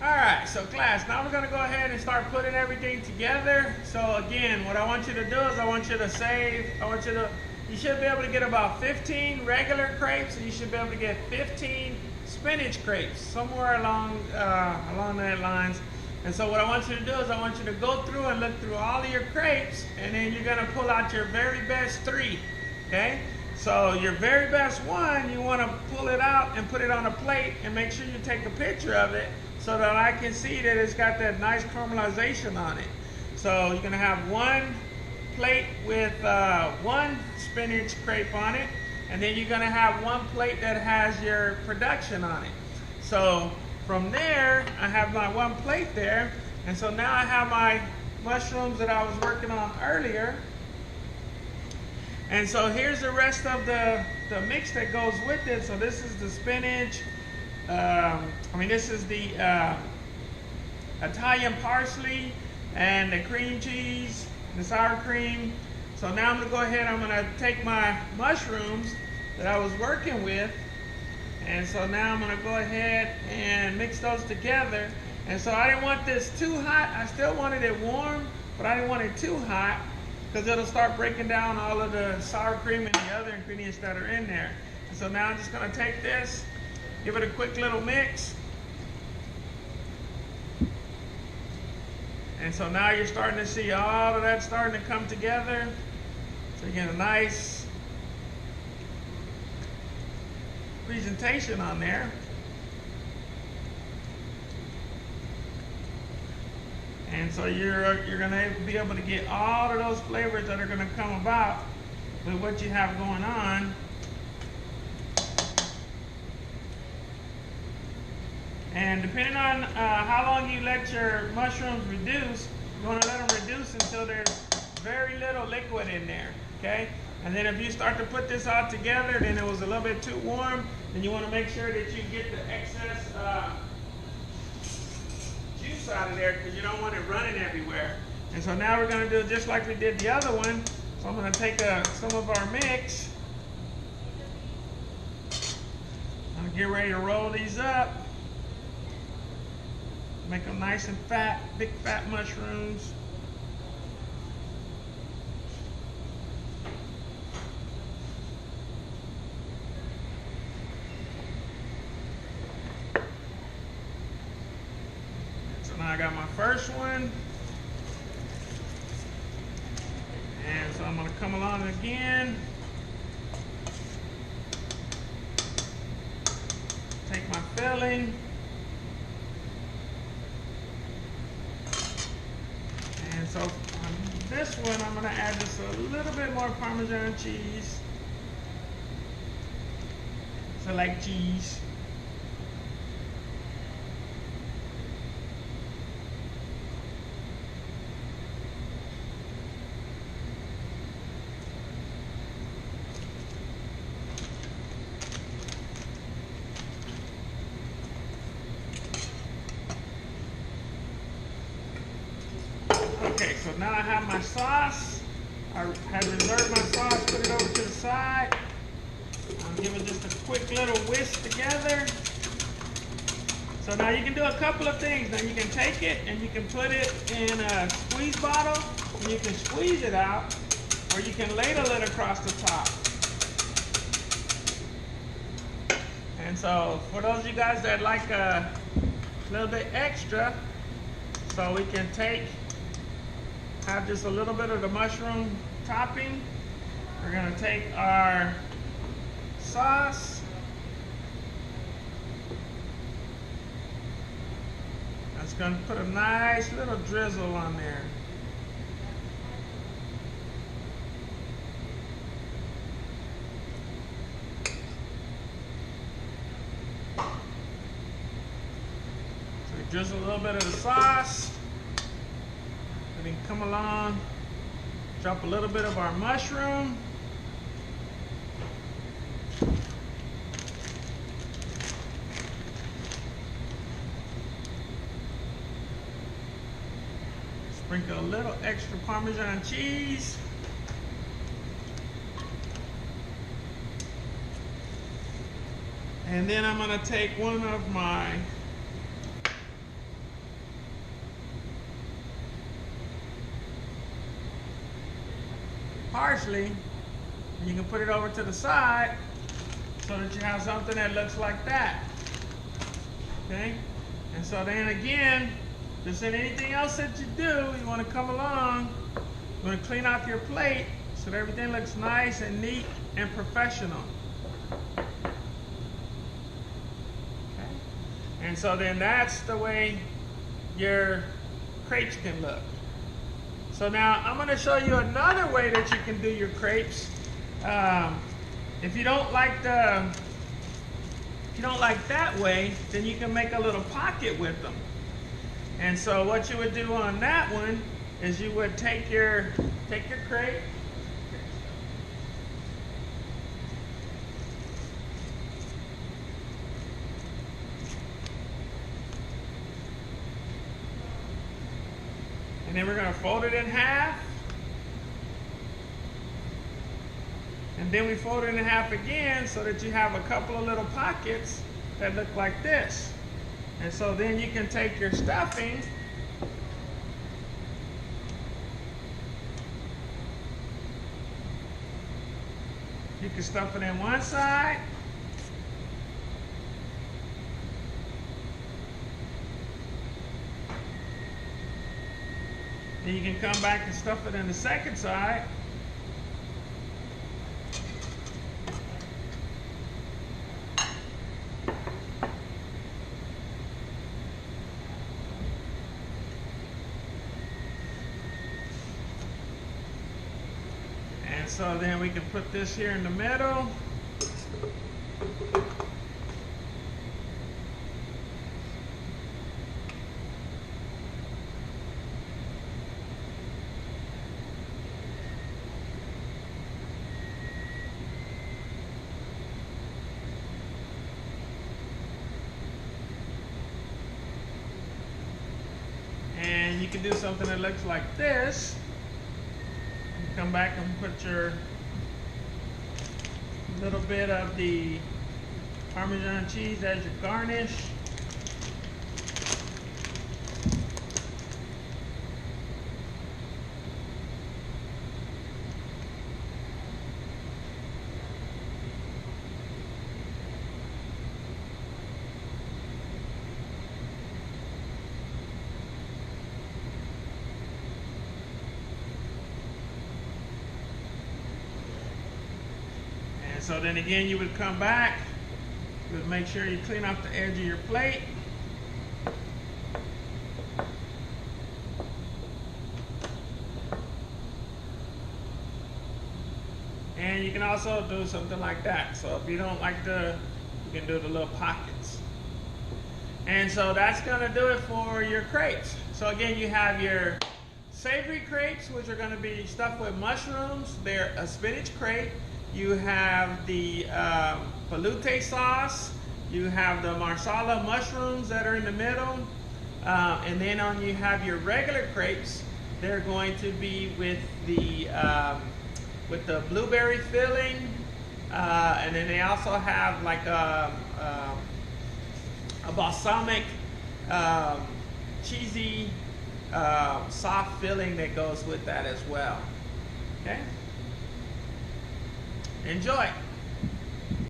Alright, so class, now we're going to go ahead and start putting everything together. So again, what I want you to do is I want you to save, you should be able to get about 15 regular crepes, and you should be able to get 15 spinach crepes, somewhere along that lines. And so what I want you to do is I want you to go through and look through all of your crepes, and then you're going to pull out your very best 3, okay? So your very best one, you want to pull it out and put it on a plate and make sure you take a picture of it so that I can see that it's got that nice caramelization on it. So you're going to have one plate with one spinach crepe on it, and then you're going to have one plate that has your production on it. So from there, I have my one plate there, and so now I have my mushrooms that I was working on earlier. And so here's the rest of the mix that goes with it. So this is the spinach. This is the Italian parsley and the cream cheese, the sour cream. So now I'm going to go ahead, I'm going to take my mushrooms that I was working with. And so now I'm going to go ahead and mix those together. And so I didn't want this too hot. I still wanted it warm, but I didn't want it too hot, because it'll start breaking down all of the sour cream and the other ingredients that are in there. And so now I'm just going to take this, give it a quick little mix. And so now you're starting to see all of that starting to come together. So you get a nice presentation on there. And so you're going to be able to get all of those flavors that are going to come about with what you have going on. And depending on how long you let your mushrooms reduce, you want to let them reduce until there's very little liquid in there, okay? And then if you start to put this all together, then it was a little bit too warm, then you want to make sure that you get the excess juice out of there, because you don't want it running everywhere. And so now we're going to do just like we did the other one. So I'm going to take some of our mix. I'm going to get ready to roll these up. Make them nice and fat, big fat mushrooms. So now I got my first one. And so I'm going to come along again. Take my filling. And so on this one, I'm going to add just a little bit more Parmesan cheese. So I like cheese. Okay, so now I have my sauce. I had reserved my sauce, put it over to the side. I'm giving just a quick little whisk together. So now you can do a couple of things. Now you can take it and you can put it in a squeeze bottle and you can squeeze it out, or you can ladle it across the top. And so for those of you guys that like a little bit extra, so we can have just a little bit of the mushroom topping. We're going to take our sauce. That's going to put a nice little drizzle on there. So we drizzle a little bit of the sauce. And then come along, drop a little bit of our mushroom. Sprinkle a little extra Parmesan cheese. And then I'm going to take one of my harshly, and you can put it over to the side so that you have something that looks like that. Okay? And so then again, just in anything else that you do, you want to come along, you want to clean off your plate so that everything looks nice and neat and professional. Okay? And so then that's the way your crepes can look. So now I'm going to show you another way that you can do your crepes. If you don't like that way, then you can make a little pocket with them. And so what you would do on that one is you would take your crepe, and then we're going to fold it in half. And then we fold it in half again so that you have a couple of little pockets that look like this. And so then you can take your stuffing you can stuff it in one side, then you can come back and stuff it in the second side. And so then we can put this here in the middle. And you can do something that looks like this. Come back and put your little bit of the Parmesan cheese as your garnish. So then again, you would come back, you would make sure you clean off the edge of your plate. And you can also do something like that. So if you don't like you can do the little pockets. And so that's gonna do it for your crepes. So again, you have your savory crepes, which are gonna be stuffed with mushrooms. They're a spinach crepe. You have the velouté sauce. You have the marsala mushrooms that are in the middle. And then you have your regular crepes. They're going to be with the blueberry filling. And then they also have like a balsamic, cheesy, soft filling that goes with that as well. Okay? Enjoy.